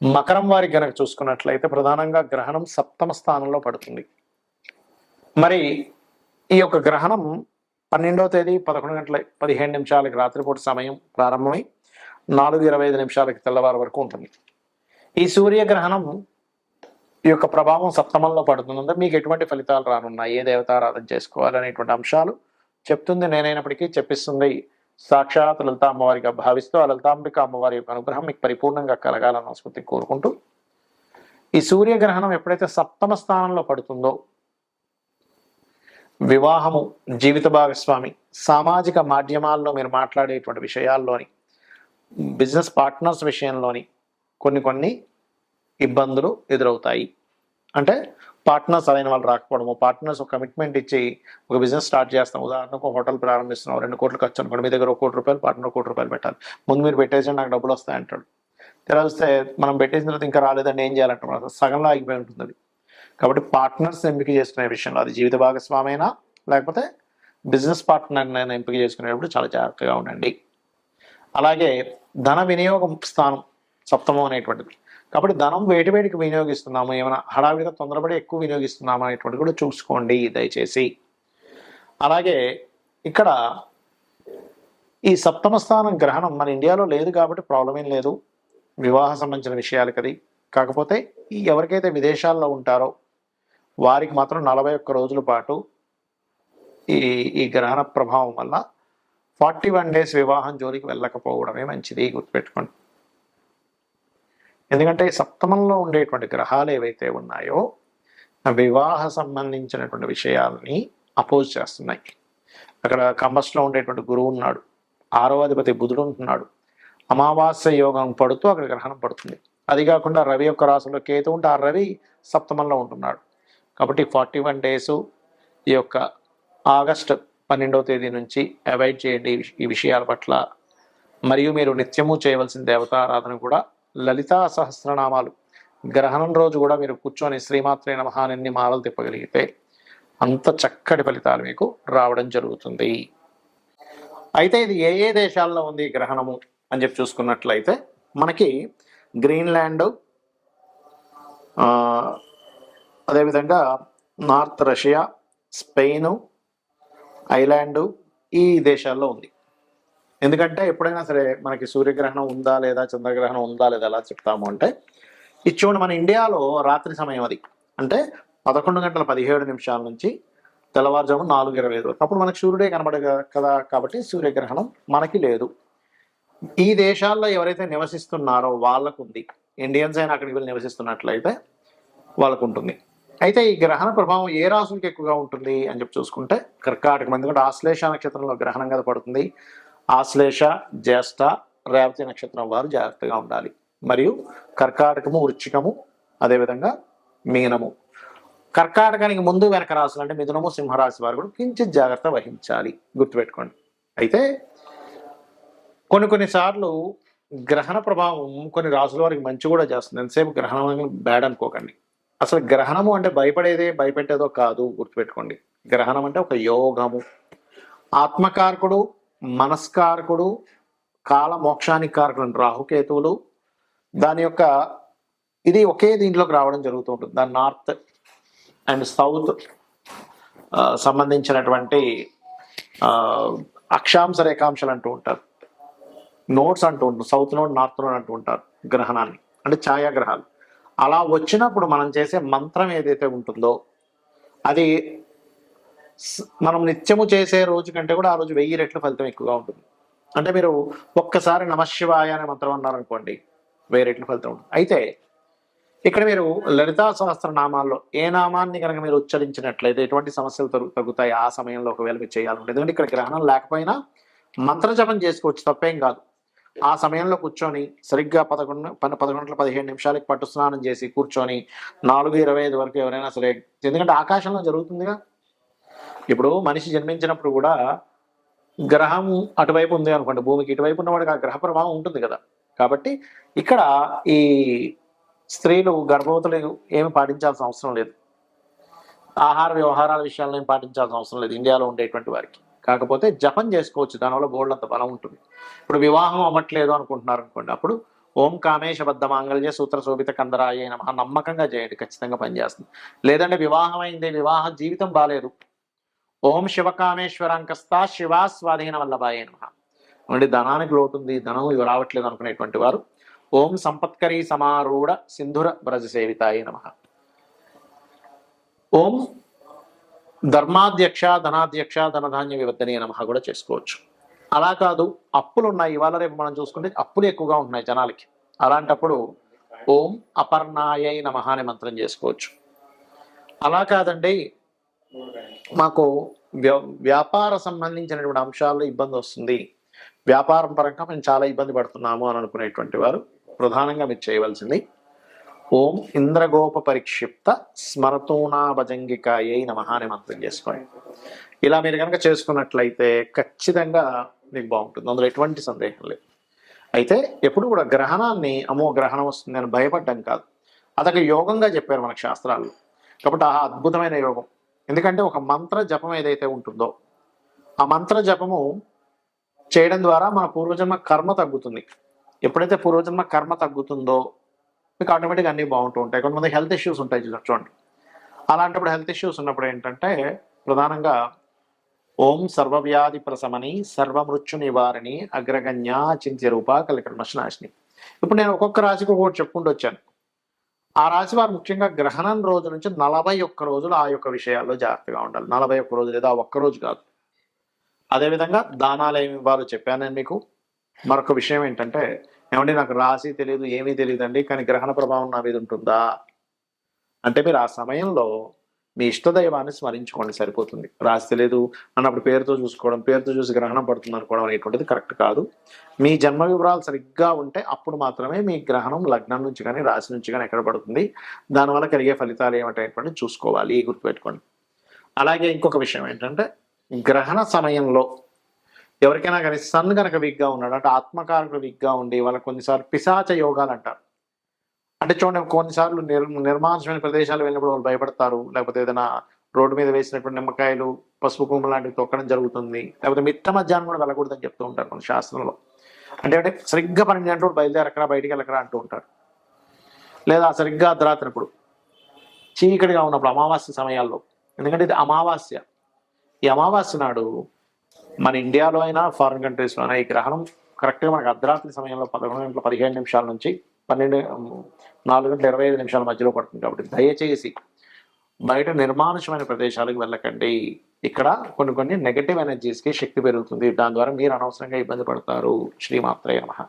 మకరం వారి గనక చూసుకున్నట్లయితే ప్రధానంగా గ్రహణం సప్తమ స్థానంలో పడుతుంది. మరి ఈ యొక్క గ్రహణం 12వ తేదీ 11 గంటల 15 నిమిషాలకి రాత్రిపూట సమయం ప్రారంభమై 4:25 తెల్లవారు వరకు ఉంటుంది. ఈ సూర్యగ్రహణం ఈ యొక్క ప్రభావం సప్తమంలో పడుతుందంటే మీకు ఎటువంటి ఫలితాలు రానున్నాయి, ఏ దేవతారాధన చేసుకోవాలి అనేటువంటి అంశాలు చెప్తుంది నేనైనప్పటికీ చెప్పిస్తుంది సాక్షాత్ లలిత అమ్మవారిగా భావిస్తూ ఆ లలితాంబిక అమ్మవారి యొక్క అనుగ్రహం మీకు పరిపూర్ణంగా కలగాలని మనస్ఫూర్తి కోరుకుంటూ, ఈ సూర్యగ్రహణం ఎప్పుడైతే సప్తమ స్థానంలో పడుతుందో వివాహము, జీవిత భాగస్వామి, సామాజిక మాధ్యమాల్లో మీరు మాట్లాడేటువంటి విషయాల్లోని, బిజినెస్ పార్ట్నర్స్ విషయంలోని కొన్ని ఇబ్బందులు ఎదురవుతాయి. అంటే పార్ట్నర్స్ అయిన వాళ్ళు రాకపోవడము, పార్ట్నర్స్ ఒక కమిట్మెంట్ ఇచ్చి ఒక బిజినెస్ స్టార్ట్ చేస్తాం, ఉదాహరణకు ఒక హోటల్ ప్రారంభిస్తున్నాం, 2 కోట్లు ఖర్చు అనుకోండి, మీ దగ్గర 1 కోటి రూపాయలు, పార్ట్నర్ 1 కోటి రూపాయలు పెట్టాలి, ముందు మీరు పెట్టేసి నాకు డబ్బులు వస్తాయంటాడు. తెలిస్తే మనం పెట్టేసిన తర్వాత ఇంకా రాలేదండి ఏం చేయాలంటే సగంలో ఆగిపోయి ఉంటుంది. కాబట్టి పార్ట్నర్స్ ఎంపిక చేసుకునే విషయంలో అది జీవిత భాగస్వామి అయినా లేకపోతే బిజినెస్ పార్ట్నర్ ఎంపిక చేసుకునేటప్పుడు చాలా జాగ్రత్తగా ఉండండి. అలాగే ధన వినియోగం స్థానం సప్తమం అనేటువంటిది, కాబట్టి ధనం వేటికి వినియోగిస్తున్నాము, ఏమైనా హడావిడిగా తొందరపడి ఎక్కువ వినియోగిస్తున్నాము అనేటువంటి కూడా చూసుకోండి దయచేసి. అలాగే ఇక్కడ ఈ సప్తమ స్థానం గ్రహణం మన ఇండియాలో లేదు కాబట్టి ప్రాబ్లం ఏం లేదు, వివాహ సంబంధించిన విషయాలకి అది. కాకపోతే ఎవరికైతే విదేశాల్లో ఉంటారో వారికి మాత్రం 41 రోజుల పాటు ఈ గ్రహణ ప్రభావం వల్ల 41 డేస్ వివాహం జోలికి వెళ్ళకపోవడమే మంచిది, గుర్తుపెట్టుకోండి. ఎందుకంటే సప్తమంలో ఉండేటువంటి గ్రహాలు ఏవైతే ఉన్నాయో వివాహ సంబంధించినటువంటి విషయాలని అపోజ్ చేస్తున్నాయి. అక్కడ కంబస్లో ఉండేటువంటి గురువు ఉన్నాడు, 6వ అధిపతి బుధుడు ఉంటున్నాడు, అమావాస్య యోగం పడుతూ అక్కడ గ్రహణం పడుతుంది. అది కాకుండా రవి యొక్క రాశిలో కేతు ఉంటే ఆ రవి సప్తమంలో ఉంటున్నాడు. కాబట్టి 41 డేసు ఈ యొక్క ఆగస్టు 12వ తేదీ నుంచి అవాయిడ్ చేయండి ఈ విషయాల పట్ల. మరియు మీరు నిత్యము చేయవలసిన దేవతారాధన కూడా లలితా సహస్రనామాలు గ్రహణం రోజు కూడా మీరు కూర్చొని శ్రీమాత్రే నమః అన్ని మాలలు తిప్పగలిగితే అంత చక్కటి ఫలితాలు మీకు రావడం జరుగుతుంది. అయితే ఇది ఏ దేశాల్లో ఉంది గ్రహణము అని చెప్పి చూసుకున్నట్లయితే మనకి గ్రీన్లాండ్, అదేవిధంగా నార్త్ రష్యా, స్పెయిన్, ఐలాండు ఈ దేశాల్లో ఉంది. ఎందుకంటే ఎప్పుడైనా సరే మనకి సూర్యగ్రహణం ఉందా లేదా, చంద్రగ్రహణం ఉందా లేదా ఎలా చెప్తాము అంటే ఇచ్చోండి మన ఇండియాలో రాత్రి సమయం అది, అంటే 11:17 నుంచి తెల్లవారుజాము 4:25 వరకు, అప్పుడు మనకి సూర్యుడే కనబడదు కదా, కాబట్టి సూర్యగ్రహణం మనకి లేదు. ఈ దేశాల్లో ఎవరైతే నివసిస్తున్నారో వాళ్ళకు ఉంది, ఇండియన్స్ అయినా అక్కడికి వెళ్ళి నివసిస్తున్నట్లయితే వాళ్ళకు ఉంటుంది. అయితే ఈ గ్రహణ ప్రభావం ఏ రాసులకు ఎక్కువగా ఉంటుంది అని చెప్పి చూసుకుంటే కర్కాటకం, ఎందుకంటే ఆశ్లేష నక్షత్రంలో గ్రహణం కదా పడుతుంది. ఆశ్లేష, జ్యేష్ఠ, రేవతి నక్షత్రం వారు జాగ్రత్తగా ఉండాలి. మరియు కర్కాటకము, వృశ్చికము, అదేవిధంగా మీనము. కర్కాటకానికి ముందు వెనక రాశులు అంటే మిథునము, సింహరాశి వారు కూడా కించిత్ జాగ్రత్త వహించాలి, గుర్తుపెట్టుకోండి. అయితే కొన్నిసార్లు గ్రహణ ప్రభావం కొన్ని రాసుల వారికి మంచి కూడా చేస్తుంది. ఎంతసేపు గ్రహణం బ్యాడ్ అనుకోకండి. అసలు గ్రహణము అంటే భయపెట్టేదో కాదు, గుర్తుపెట్టుకోండి. గ్రహణం అంటే ఒక యోగము, ఆత్మకారకుడు, మనస్కారకుడు, కాల మోక్షానికి కారకుడు రాహుకేతువులు, దాని యొక్క ఇది ఒకే దీంట్లోకి రావడం జరుగుతూ ఉంటుంది. దాని నార్త్ అండ్ సౌత్ సంబంధించినటువంటి అక్షాంశ రేఖాంశాలు అంటూ ఉంటారు, నోట్స్ అంటూ ఉంటారు, సౌత్ నోడ్, నార్త్ నోడ్ అంటూ ఉంటారు గ్రహణాన్ని, అంటే ఛాయాగ్రహాలు. అలా వచ్చినప్పుడు మనం చేసే మంత్రం ఏదైతే ఉంటుందో అది మనం నిత్యము చేసే రోజు కంటే కూడా ఆ రోజు 1000 రెట్లు ఫలితం ఎక్కువగా ఉంటుంది. అంటే మీరు ఒక్కసారి నమశివాయ అనే మంత్రం అన్నారనుకోండి, 1000 రెట్లు ఫలితం ఉంటుంది. అయితే ఇక్కడ మీరు లలితా సహస్రనామాల్లో ఏ నామాన్ని కనుక మీరు ఉచ్చరించినట్లయితే ఎటువంటి సమస్యలు తగ్గుతాయి ఆ సమయంలో ఒకవేళ మీరు చేయాలంటే. ఎందుకంటే ఇక్కడ గ్రహణం లేకపోయినా మంత్రజపం చేసుకోవచ్చు, తప్పేం కాదు. ఆ సమయంలో కూర్చొని సరిగ్గా 11:15 పట్టు స్నానం చేసి కూర్చొని 4:25 వరకు ఎవరైనా సరే, ఎందుకంటే ఆకాశంలో జరుగుతుందిగా. ఇప్పుడు మనిషి జన్మించినప్పుడు కూడా గ్రహం అటువైపు ఉంది అనుకోండి, భూమికి ఇటువైపు ఉన్నవాడికి ఆ గ్రహ ప్రభావం ఉంటుంది కదా. కాబట్టి ఇక్కడ ఈ స్త్రీలు గర్భవతులు ఏమి పాటించాల్సిన అవసరం లేదు, ఆహార వ్యవహారాల విషయాల్లో ఏమి పాటించాల్సిన అవసరం లేదు ఇండియాలో ఉండేటువంటి వారికి. కాకపోతే జపం చేసుకోవచ్చు, దానివల్ల బోల్డంత బలం ఉంటుంది. ఇప్పుడు వివాహం అవ్వట్లేదు అనుకుంటున్నారు అనుకోండి, అప్పుడు ఓం కామేశబద్ధ మాంగళ్య సూత్ర శోభిత కందరాయ నమః నమ్మకంగా చేయండి, ఖచ్చితంగా పనిచేస్తుంది. లేదంటే వివాహం అయింది, వివాహ జీవితం బాలేదు, ఓం శివకామేశ్వరాంకస్తా శివా స్వాధీన వల్లభాయ నమః. అంటే ధనానికి లోటు ఉంది, ధనం రావట్లేదు అనుకునేటువంటి వారు ఓం సంపత్కరీ సమారూఢ సింధుర బ్రజ సేవితాయ నమః. ఓం ధర్మాధ్యక్ష ధనాధ్యక్ష ధనధాన్య వివర్ధనే నమః కూడా చేసుకోవచ్చు. అలా కాదు, అప్పులు ఉన్నాయి, ఇవాళ రేపు మనం చూసుకుంటే అప్పులు ఎక్కువగా ఉంటున్నాయి జనాలకి, అలాంటప్పుడు ఓం అపర్ణాయ నమః అనే మంత్రం చేసుకోవచ్చు. అలా కాదండి, మాకు వ్యాపార సంబంధించినటువంటి అంశాల్లో ఇబ్బంది వస్తుంది, వ్యాపారం పరంగా మేము చాలా ఇబ్బంది పడుతున్నాము అని అనుకునేటువంటి వారు ప్రధానంగా మీరు చేయవలసింది ఓం ఇంద్రగోప పరిక్షిప్త స్మరతూనా భజంగికాయ నమః అనే మంత్రం చేసుకోండి. ఇలా మీరు కనుక చేసుకున్నట్లయితే ఖచ్చితంగా మీకు బాగుంటుంది, అందులో ఎటువంటి సందేహం లేదు. అయితే ఎప్పుడు కూడా గ్రహణాన్ని అమ్మో గ్రహణం వస్తుంది అని భయపడ్డం కాదు, అదొక యోగంగా చెప్పారు మనకు శాస్త్రాల్లో. కాబట్టి ఆ అద్భుతమైన యోగం, ఎందుకంటే ఒక మంత్ర జపం ఏదైతే ఉంటుందో ఆ మంత్ర జపము చేయడం ద్వారా మన పూర్వజన్మ కర్మ తగ్గుతుంది. ఎప్పుడైతే పూర్వజన్మ కర్మ తగ్గుతుందో మీకు ఆటోమేటిక్గా అన్నీ బాగుంటూ ఉంటాయి. కొంతమంది హెల్త్ ఇష్యూస్ ఉంటాయి చూడండి, అలాంటప్పుడు హెల్త్ ఇష్యూస్ ఉన్నప్పుడు ఏంటంటే ప్రధానంగా ఓం సర్వవ్యాధి ప్రశమని సర్వమృత్యు నివారిణి అగ్రగణ్య చింత్య రూప కలికల్మషనాశిని. ఇప్పుడు నేను ఒక్కొక్క రాశికి ఒకటి చెప్పుకుంటూ వచ్చాను. ఆ రాశి వారు ముఖ్యంగా గ్రహణం రోజు నుంచి 41 రోజులు ఆ యొక్క విషయాల్లో జాగ్రత్తగా ఉండాలి. 41 రోజులు లేదా ఒక్కరోజు కాదు. అదేవిధంగా దానాలు ఏమి ఇవ్వాలో చెప్పాను నేను మీకు. మరొక విషయం ఏంటంటే, ఏమంటే నాకు రాశి తెలియదు ఏమీ తెలియదండి కానీ గ్రహణ ప్రభావం నా మీద ఉంటుందా అంటే, మీరు ఆ సమయంలో మీ ఇష్టదైవాన్ని స్మరించుకోండి సరిపోతుంది. రాశి తెలియదు అన్నప్పుడు పేరుతో చూసుకోవడం, పేరుతో చూసి గ్రహణం పడుతుంది అనుకోవడం అనేటువంటిది కరెక్ట్ కాదు. మీ జన్మ వివరాలు సరిగ్గా ఉంటే అప్పుడు మాత్రమే మీ గ్రహణం లగ్నం నుంచి కానీ రాశి నుంచి కానీ ఎక్కడ పడుతుంది, దానివల్ల కలిగే ఫలితాలు ఏమిటనేటువంటి చూసుకోవాలి, గుర్తుపెట్టుకోండి. అలాగే ఇంకొక విషయం ఏంటంటే, గ్రహణ సమయంలో ఎవరికైనా కానీ సన్ కనుక వీక్గా ఉన్నాడు అంటే ఆత్మకారకుడు వీక్గా ఉండి వాళ్ళకి కొన్నిసార్లు పిశాచ యోగాలు అంటారు. అంటే చూడండి, కొన్నిసార్లు నిర్మానుషమైన ప్రదేశాలు వెళ్ళినప్పుడు వాళ్ళు భయపడతారు, లేకపోతే ఏదైనా రోడ్డు మీద వేసినటువంటి నిమ్మకాయలు పసుపు కుంకుమ లాంటివి తొక్కడం జరుగుతుంది, లేకపోతే మిట్ట మధ్యాహ్నం కూడా వెళ్ళకూడదని చెప్తూ ఉంటారు కొన్ని శాస్త్రంలో. అంటే సరిగ్గా 12 గంటలు బయలుదేరకరా బయటికి వెళ్ళకరా అంటూ ఉంటారు. లేదా సరిగ్గా అర్ధరాత్రినప్పుడు చీకటిగా ఉన్నప్పుడు అమావాస్య సమయాల్లో, ఎందుకంటే ఇది అమావాస్య. ఈ అమావాస్య నాడు మన ఇండియాలో అయినా ఫారిన్ కంట్రీస్లో అయినా ఈ గ్రహణం కరెక్ట్గా మనకు అర్ధరాత్రి సమయంలో 11:15 నుంచి 4:25 మధ్యలో పడుతుంది. కాబట్టి దయచేసి బయట నిర్మానుషమైన ప్రదేశాలకు వెళ్ళకండి. ఇక్కడ కొన్ని నెగటివ్ ఎనర్జీస్కి శక్తి పెరుగుతుంది, దాని ద్వారా మీరు అనవసరంగా ఇబ్బంది పడతారు. శ్రీమాత్రే నమః.